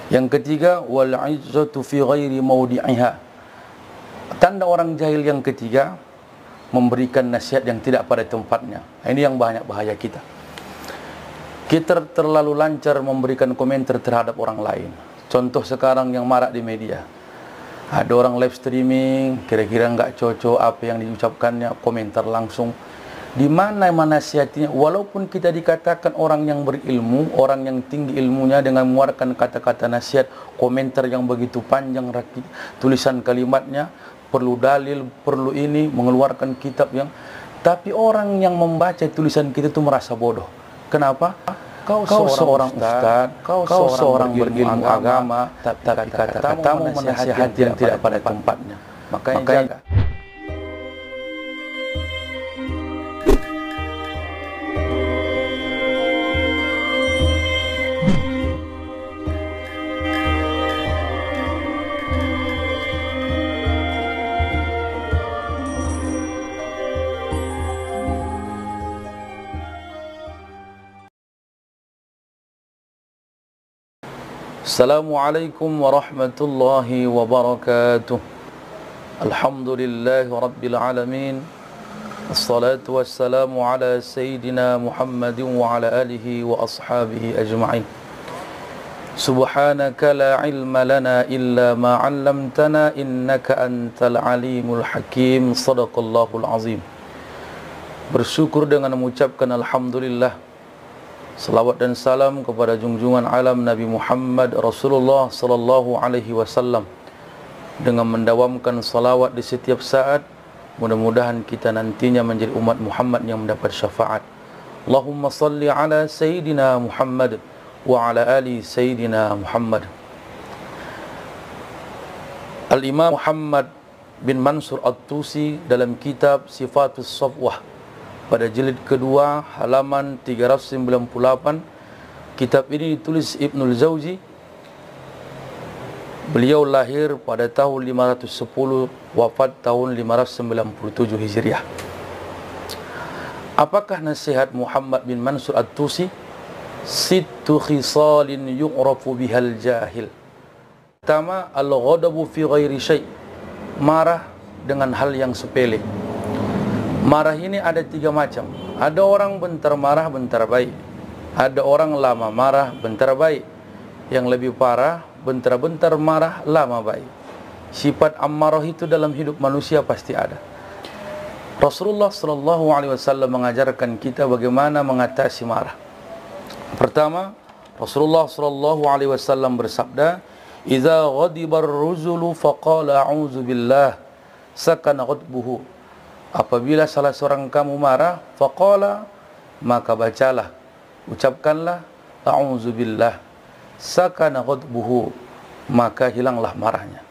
Yang ketiga, wal izzatu fi ghairi mawdi'iha. Tanda orang jahil yang ketiga, memberikan nasihat yang tidak pada tempatnya. Ini yang banyak bahaya kita. Kita terlalu lancar memberikan komentar terhadap orang lain. Contoh sekarang yang marak di media. Ada orang live streaming, kira-kira enggak cocok apa yang diucapkannya, komentar langsung. Di mana nasihatnya? Walaupun kita dikatakan orang yang berilmu, orang yang tinggi ilmunya, dengan mengeluarkan kata-kata nasihat, komentar yang begitu panjang, tulisan kalimatnya, perlu dalil, perlu ini, mengeluarkan kitab yang... Tapi orang yang membaca tulisan kita itu merasa bodoh. Kenapa? Kau seorang ustaz, kau seorang berilmu agama, tapi kata-katamu menasihati yang tidak pada tempatnya. Makanya jaga. Assalamualaikum warahmatullahi wabarakatuh. Alhamdulillahi rabbil alamin. Assalatu wassalamu ala sayyidina Muhammadin wa ala alihi wa ashabihi ajma'in. Subhanaka la ilma lana illa ma 'allamtana innaka antal alimul hakim. Shadaqallahul azim. Bersyukur dengan mengucapkan alhamdulillah, salawat dan salam kepada junjungan alam Nabi Muhammad Rasulullah sallallahu alaihi wasallam, dengan mendawamkan salawat di setiap saat. Mudah-mudahan kita nantinya menjadi umat Muhammad yang mendapat syafaat. Allahumma salli ala Sayyidina Muhammad wa ala ali Sayyidina Muhammad. Al-Imam Muhammad bin Mansur At-Tusi dalam kitab Sifatus Safwah pada jilid kedua halaman 398, kitab ini ditulis Ibnul Jauzi. Beliau lahir pada tahun 510, wafat tahun 597 Hijriah. Apakah nasihat Muhammad bin Mansur At-Tusi? Sittu khisalin yu'rafu bihal jahil. Pertama, al-ghadabu fi ghairi syai', marah dengan hal yang sepele. Marah ini ada tiga macam. Ada orang bentar marah, bentar baik. Ada orang lama marah, bentar baik. Yang lebih parah, bentar-bentar marah, lama baik. Sifat ammarah itu dalam hidup manusia pasti ada. Rasulullah sallallahu alaihi wasallam mengajarkan kita bagaimana mengatasi marah. Pertama, Rasulullah sallallahu alaihi wasallam bersabda, "Idza ghadibar rajulu faqala a'udzu billah, sakana ghadbuhu." Apabila salah seorang kamu marah, faqala, maka bacalah, ucapkanlah a'udzubillah, sakana ghadbuhu, maka hilanglah marahnya.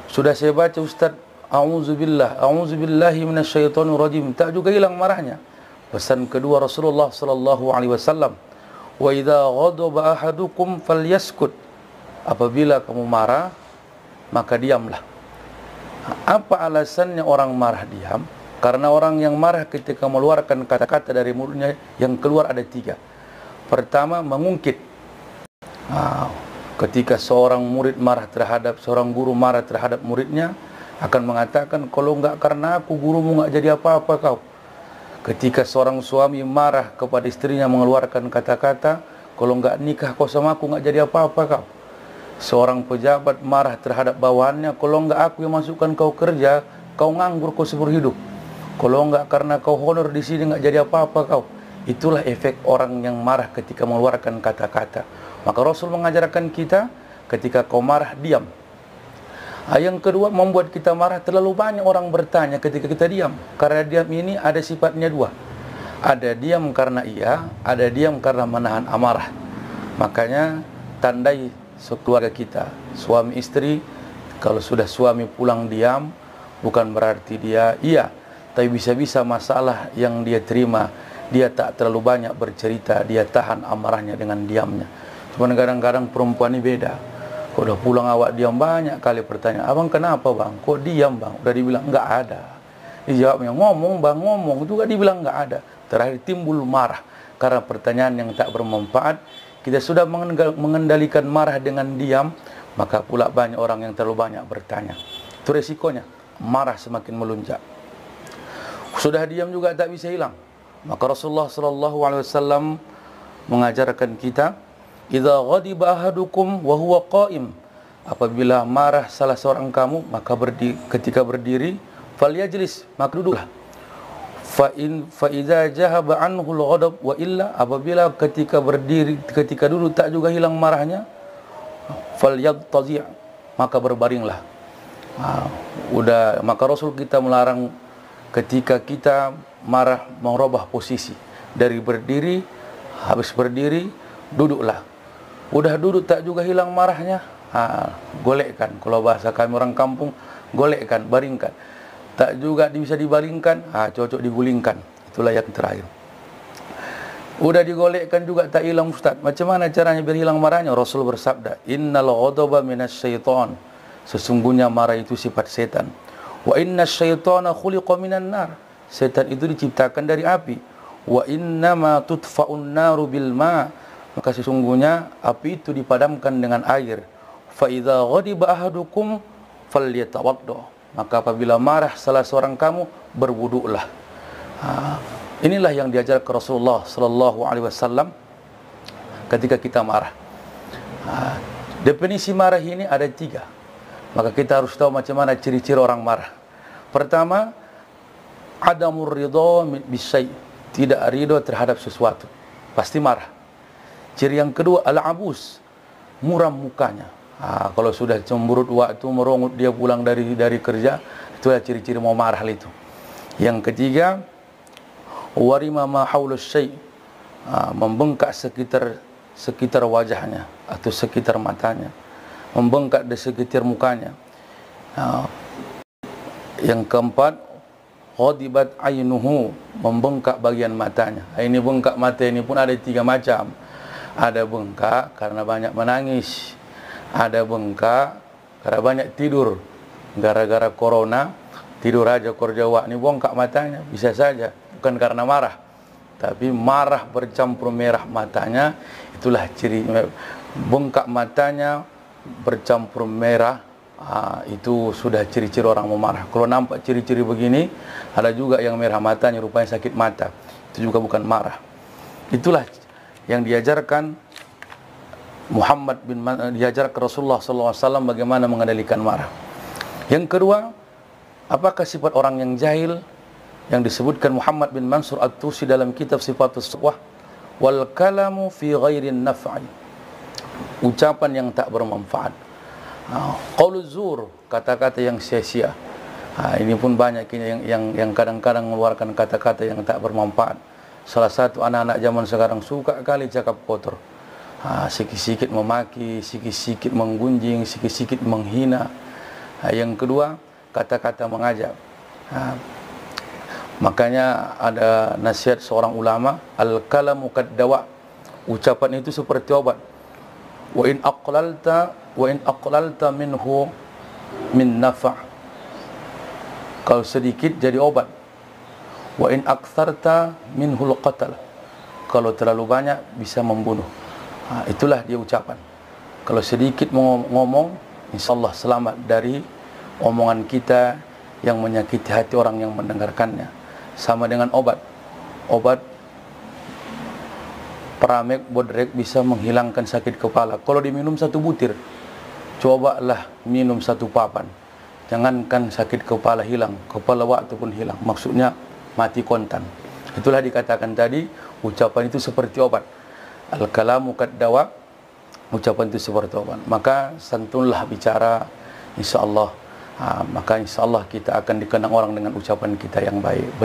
Sudah saya baca Ustaz, a'udzubillah, a'udzubillahi minasyaitonir rajim, tak juga hilang marahnya. Pesan kedua Rasulullah sallallahu alaihi wasallam, wa idza ghadaba ahadukum falyaskut, apabila kamu marah, maka diamlah. Apa alasannya orang marah diam? Karena orang yang marah ketika mengeluarkan kata-kata dari mulutnya, yang keluar ada tiga. Pertama, mengungkit. Ketika seorang murid marah terhadap, seorang guru marah terhadap muridnya, akan mengatakan, kalau enggak karena aku, gurumu enggak jadi apa-apa kau. Ketika seorang suami marah kepada istrinya mengeluarkan kata-kata, kalau enggak nikah kau sama aku, enggak jadi apa-apa kau. Seorang pejabat marah terhadap bawahannya, kalau enggak aku yang masukkan kau kerja, kau nganggur kau seumur hidup. Kalau enggak karena kau honor di sini, enggak jadi apa-apa kau. Itulah efek orang yang marah ketika mengeluarkan kata-kata. Maka Rasul mengajarkan kita, ketika kau marah, diam. Yang kedua, membuat kita marah, terlalu banyak orang bertanya ketika kita diam. Karena diam ini ada sifatnya dua. Ada diam karena iya, ada diam karena menahan amarah. Makanya tandai sekeluarga kita, suami istri, kalau sudah suami pulang diam, bukan berarti dia iya, tapi bisa-bisa masalah yang dia terima, dia tak terlalu banyak bercerita, dia tahan amarahnya dengan diamnya. Cuma kadang-kadang perempuan ini beda. Kok udah pulang awak diam, banyak kali pertanyaan, abang kenapa bang, kok diam bang? Udah dibilang enggak ada. Dijawabnya, ngomong bang, ngomong, juga dibilang enggak ada. Terakhir timbul marah karena pertanyaan yang tak bermanfaat. kita sudah mengendalikan marah dengan diam, maka pula banyak orang yang terlalu banyak bertanya. Itu resikonya, marah semakin melunjak. Sudah diam juga tak bisa hilang. Maka Rasulullah SAW mengajarkan kita, idza ghadiba ahadukum wa huwa qa'im, apabila marah salah seorang kamu, maka ketika berdiri, falyajlis, maka duduklah. Fa idza jahaba anhu al-ghadab wa illa, apabila ketika berdiri, ketika duduk tak juga hilang marahnya, falyadtazi', maka berbaringlah. Maka Rasul kita melarang ketika kita marah merubah posisi dari berdiri, habis berdiri duduklah. Udah duduk tak juga hilang marahnya, golekkan. Kalau bahasa kami orang kampung, golekkan, baringkan. Tak juga bisa dibaringkan, cocok digulingkan. Itulah yang terakhir. Udah digolekkan juga tak hilang, Ustaz. Macam mana caranya biar hilang marahnya? Rasul bersabda, innal ghadaba minasyaitan, sesungguhnya marah itu sifat setan. Wa inna syaitana khuliqa minan nar, setan itu diciptakan dari api. Wa innama tudfa'un naru bil ma, maka sesungguhnya api itu dipadamkan dengan air. Fa idza ghadiba ahadukum falyatawadda, maka apabila marah salah seorang kamu, berwuduklah. Inilah yang diajarkan Rasulullah sallallahu alaihi wasallam ketika kita marah. Definisi marah ini ada 3. Maka kita harus tahu macam mana ciri-ciri orang marah. Pertama, adamur ridha bisyai', tidak ridha terhadap sesuatu, pasti marah. Ciri yang kedua, al-abus, muram mukanya. Kalau sudah cemberut waktu merongut dia pulang dari kerja, itulah ciri-ciri mau marah itu. Yang ketiga, warima ma haula syai', membengkak sekitar wajahnya atau sekitar matanya, membengkak di sekitar mukanya. Yang keempat, ghadibat ainuhu, membengkak bagian matanya. Ini bengkak mata ini pun ada 3 macam. Ada bengkak karena banyak menangis, ada bengkak karena banyak tidur. Gara-gara corona, tidur aja korjawa, ini bengkak matanya. Bisa saja, bukan karena marah, tapi marah bercampur merah matanya. Itulah ciri bengkak matanya bercampur merah. Itu sudah ciri-ciri orang mau marah. Kalau nampak ciri-ciri begini, ada juga yang merah matanya, rupanya sakit mata. Itu juga bukan marah. Itulah yang diajarkan diajarkan Rasulullah SAW bagaimana mengendalikan marah. Yang kedua, apakah sifat orang yang jahil yang disebutkan Muhammad bin Mansur At-Tusi dalam kitab Sifatus Suhbah, wal kalamu fi ghairin naf'i, ucapan yang tak bermanfaat. Qauluz zur, kata-kata yang sia-sia. Ini pun banyak yang kadang-kadang mengeluarkan kata-kata yang tak bermanfaat. Salah satu anak-anak zaman sekarang suka kali cakap kotor. Sikit-sikit memaki, sikit-sikit menggunjing, sikit-sikit menghina. Yang kedua, kata-kata mengajak. Makanya ada nasihat seorang ulama, al-kalamu kaddawa, ucapan itu seperti obat. Wa in aqlalta minhu min nafa', kalau sedikit jadi obat. Wa in aktsarta minhu al-qatal, kalau terlalu banyak bisa membunuh. Itulah dia ucapan. Kalau sedikit ngomong, insyaallah selamat dari omongan kita yang menyakiti hati orang yang mendengarkannya. Sama dengan obat. Obat Pramek, Bodrek bisa menghilangkan sakit kepala. Kalau diminum 1 butir, cobalah minum 1 papan. Jangankan sakit kepala hilang, kepala waktu pun hilang. Maksudnya mati kontan. Itulah dikatakan tadi, ucapan itu seperti obat. Al-kalamu kaddawa, ucapan itu seperti obat. Maka santunlah bicara, insyaallah. Maka insyaallah kita akan dikenang orang dengan ucapan kita yang baik.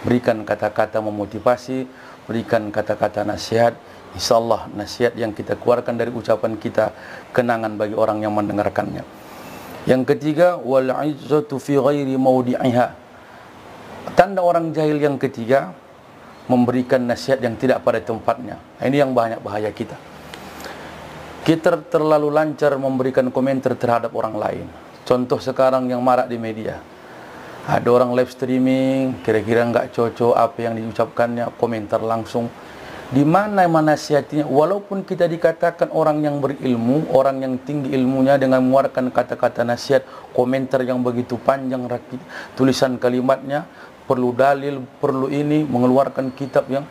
Berikan kata-kata memotivasi, berikan kata-kata nasihat. Insyaallah nasihat yang kita keluarkan dari ucapan kita kenangan bagi orang yang mendengarkannya. Yang ketiga, wal izzatu fi ghairi maudi'iha. Tanda orang jahil yang ketiga, memberikan nasihat yang tidak pada tempatnya. Ini yang banyak bahaya kita. Kita terlalu lancar memberikan komentar terhadap orang lain. Contoh sekarang yang marak di media, ada orang live streaming, kira-kira nggak cocok apa yang diucapkannya, komentar langsung. Di mana menasihatinya, walaupun kita dikatakan orang yang berilmu, orang yang tinggi ilmunya, dengan mengeluarkan kata-kata nasihat, komentar yang begitu panjang, tulisan kalimatnya, perlu dalil, perlu ini, mengeluarkan kitab yang...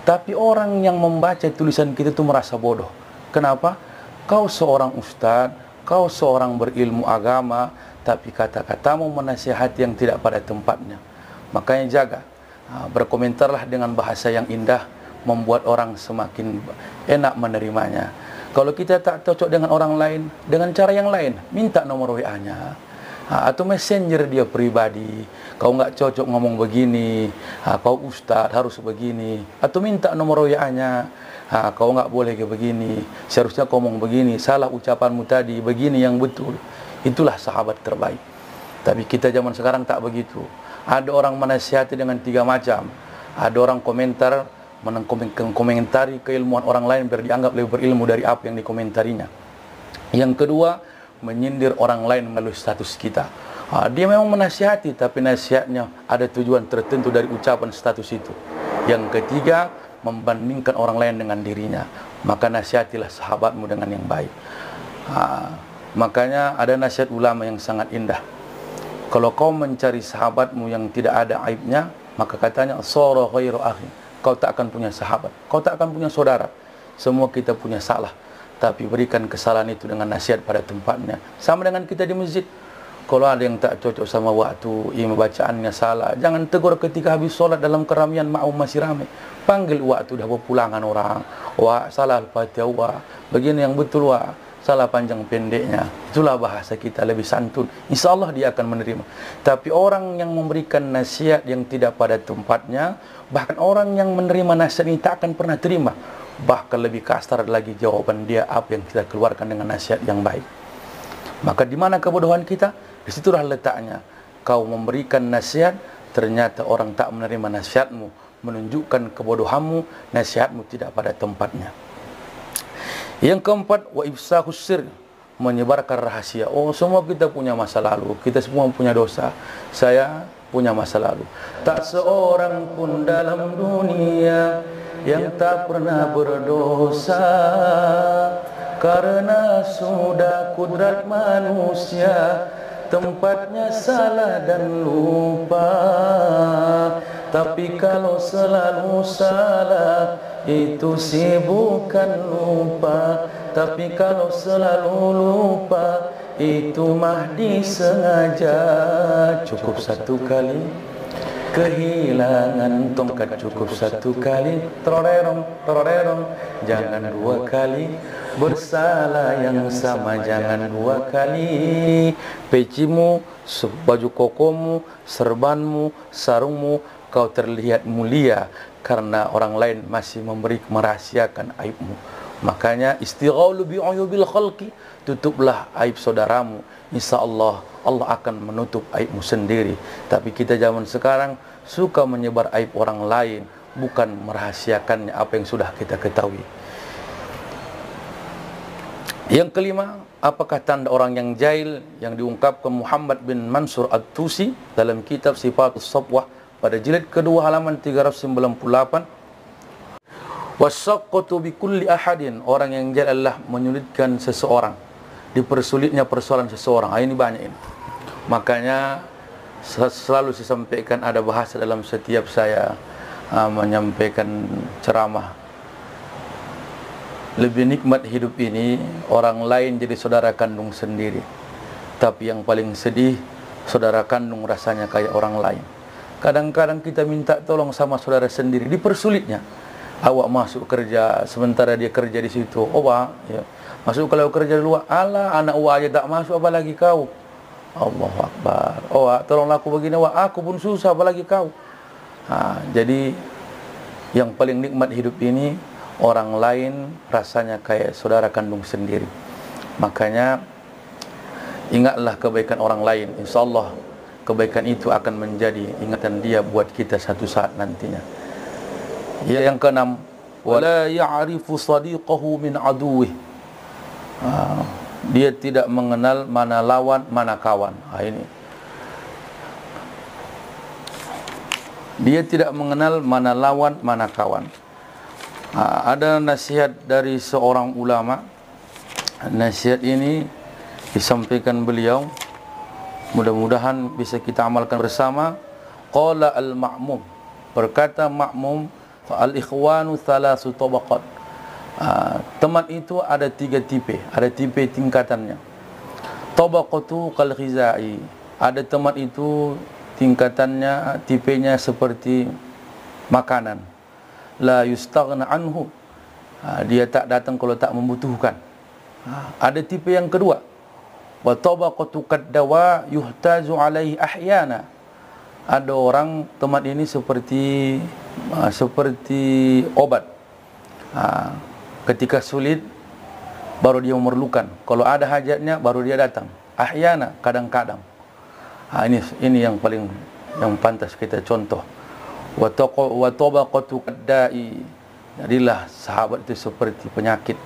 Tapi orang yang membaca tulisan kita itu merasa bodoh. Kenapa? Kau seorang ustadz, kau seorang berilmu agama, tapi kata-katamu menasihati yang tidak pada tempatnya. Makanya jaga, berkomentarlah dengan bahasa yang indah, membuat orang semakin enak menerimanya. Kalau kita tak cocok dengan orang lain, dengan cara yang lain, minta nomor WA-nya, atau messenger dia pribadi. Kau nggak cocok ngomong begini, kau ustadz harus begini, atau minta nomor WA-nya. Kau nggak boleh kayak begini, seharusnya kau ngomong begini, salah ucapanmu tadi, begini yang betul. Itulah sahabat terbaik. Tapi kita zaman sekarang tak begitu. Ada orang menasihati dengan 3 macam. Ada orang komentar, mengomentari keilmuan orang lain biar dianggap lebih berilmu dari apa yang dikomentarinya. Yang kedua, menyindir orang lain melalui status kita. Dia memang menasihati, tapi nasihatnya ada tujuan tertentu dari ucapan status itu. Yang ketiga, membandingkan orang lain dengan dirinya. Maka nasihatilah sahabatmu dengan yang baik. Makanya ada nasihat ulama yang sangat indah. Kalau kau mencari sahabatmu yang tidak ada aibnya, maka katanya sara ghairu akhi, kau tak akan punya sahabat, kau tak akan punya saudara. Semua kita punya salah, tapi berikan kesalahan itu dengan nasihat pada tempatnya. Sama dengan kita di masjid. Kalau ada yang tak cocok sama waktu, imam bacaannya salah, jangan tegur ketika habis solat dalam keramaian, makmum masih ramai. Panggil waktu dah berpulangan orang. Wah, salah al-Fatihah, wah, begini yang betul, wah, salah panjang pendeknya. Itulah bahasa kita lebih santun. Insya Allah dia akan menerima. Tapi orang yang memberikan nasihat yang tidak pada tempatnya, bahkan orang yang menerima nasihat ini tak akan pernah terima. Bahkan lebih kasar lagi jawaban dia apa yang kita keluarkan dengan nasihat yang baik. Maka di mana kebodohan kita? Disitulah letaknya. Kau memberikan nasihat, ternyata orang tak menerima nasihatmu, menunjukkan kebodohanmu, nasihatmu tidak pada tempatnya. Yang keempat, wa ifsahus sir, menyebarkan rahasia. Oh, semua kita punya masa lalu, kita semua punya dosa. Saya punya masa lalu. Tak seorang pun dalam dunia yang tak pernah berdosa, karena sudah kudrat manusia tempatnya salah dan lupa. Tapi kalau selalu salah, itu sih bukan lupa. Tapi kalau selalu lupa, itu mah disengaja. Cukup satu kali kehilangan tongkat, cukup satu kali terorong, terorong. Jangan 2 kali bersalah yang sama, jangan 2 kali. Pecimu, baju kokomu, serbanmu, sarungmu, kau terlihat mulia karena orang lain masih merahasiakan aibmu. Makanya istighalu bi'uyubil khalqi, tutuplah aib saudaramu. InsyaAllah Allah akan menutup aibmu sendiri. Tapi kita zaman sekarang suka menyebar aib orang lain, bukan merahasiakannya apa yang sudah kita ketahui. Yang kelima, apakah tanda orang yang jahil yang diungkapkan Muhammad bin Mansur At-Tusi dalam kitab Sifatus Safwah pada jilid kedua halaman 398. Wasyaqqatu bi kulli ahadin, orang yang jahil adalah menyulitkan seseorang, dipersulitnya persoalan seseorang. Ini banyak ini. Makanya selalu saya sampaikan, ada bahasa dalam setiap saya menyampaikan ceramah. Lebih nikmat hidup ini orang lain jadi saudara kandung sendiri. Tapi yang paling sedih, saudara kandung rasanya kayak orang lain. Kadang-kadang kita minta tolong sama saudara sendiri, dipersulitnya. Awak masuk kerja, sementara dia kerja di situ. Oh, Pak, ya. Masuk kalau kerja di luar, alah anak awak aja tak masuk, apalagi kau. Allahu Akbar. Oh, Pak, tolonglah aku begini, Pak, aku pun susah, apalagi kau. Jadi yang paling nikmat hidup ini, orang lain rasanya kayak saudara kandung sendiri. Makanya ingatlah kebaikan orang lain. InsyaAllah kebaikan itu akan menjadi ingatan dia buat kita satu saat nantinya. Yang keenam, wala ya'rifu sadiqahu min aduwih. Dia tidak mengenal mana lawan, mana kawan. Ini. Dia tidak mengenal mana lawan, mana kawan. Ada nasihat dari seorang ulama. Nasihat ini disampaikan beliau, mudah-mudahan bisa kita amalkan bersama. Qala al-Ma'mum, berkata Ma'mum, al-ikhwanu thalasu tabaqat. Teman itu ada 3 tipe, ada tipe tingkatannya. Tabaqatu kal ghizai, ada teman itu tingkatannya, tipenya seperti makanan. La yustaghna anhu, dia tak datang kalau tak membutuhkan. Ada tipe yang kedua, wa tabaqatu kaddawa yuhtaju alaihi ahyana. Ada orang teman ini seperti obat. Ketika sulit baru dia memerlukan, kalau ada hajatnya baru dia datang. Ahyana, kadang-kadang. Ini yang paling pantas kita contoh. Wa tabaqatu qaddai, jadilah sahabat itu seperti penyakit.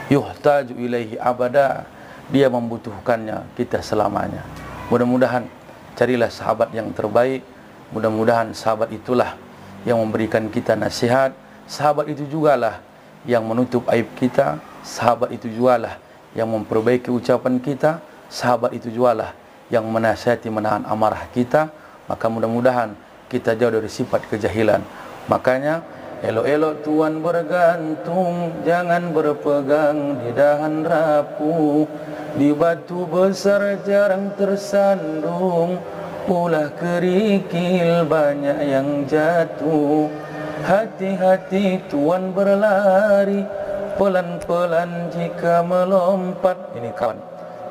Yuhtaju ilaihi abada, dia membutuhkannya kita selamanya. Mudah-mudahan carilah sahabat yang terbaik. Mudah-mudahan sahabat itulah yang memberikan kita nasihat. Sahabat itu jugalah yang menutup aib kita. Sahabat itu jugalah yang memperbaiki ucapan kita. Sahabat itu jugalah yang menasihati, menahan amarah kita. Maka mudah-mudahan kita jauh dari sifat kejahilan. Makanya elok-elok tuan bergantung, jangan berpegang di dahan rapuh. Di batu besar jarang tersandung, ulah kerikil banyak yang jatuh. Hati-hati tuan berlari, pelan-pelan jika melompat. Ini kawan,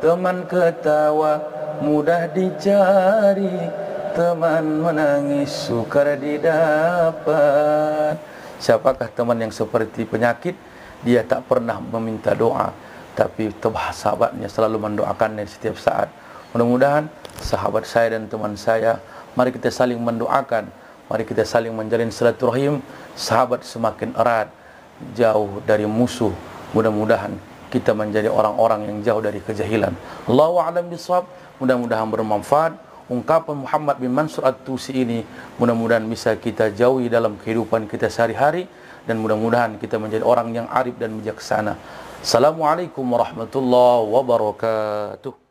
teman ketawa mudah dicari, teman menangis sukar didapat. Siapakah teman yang seperti penyakit? Dia tak pernah meminta doa, tapi sahabatnya selalu mendoakannya setiap saat. Mudah-mudahan sahabat saya dan teman saya, mari kita saling mendoakan, mari kita saling menjalin silaturahim. Sahabat semakin erat, jauh dari musuh. Mudah-mudahan kita menjadi orang-orang yang jauh dari kejahilan. Allahu a'lam bishawab. Mudah-mudahan bermanfaat. Ungkapan Muhammad bin Mansur At-Tusi ini mudah-mudahan bisa kita jauhi dalam kehidupan kita sehari-hari, dan mudah-mudahan kita menjadi orang yang arif dan bijaksana. Assalamualaikum warahmatullahi wabarakatuh.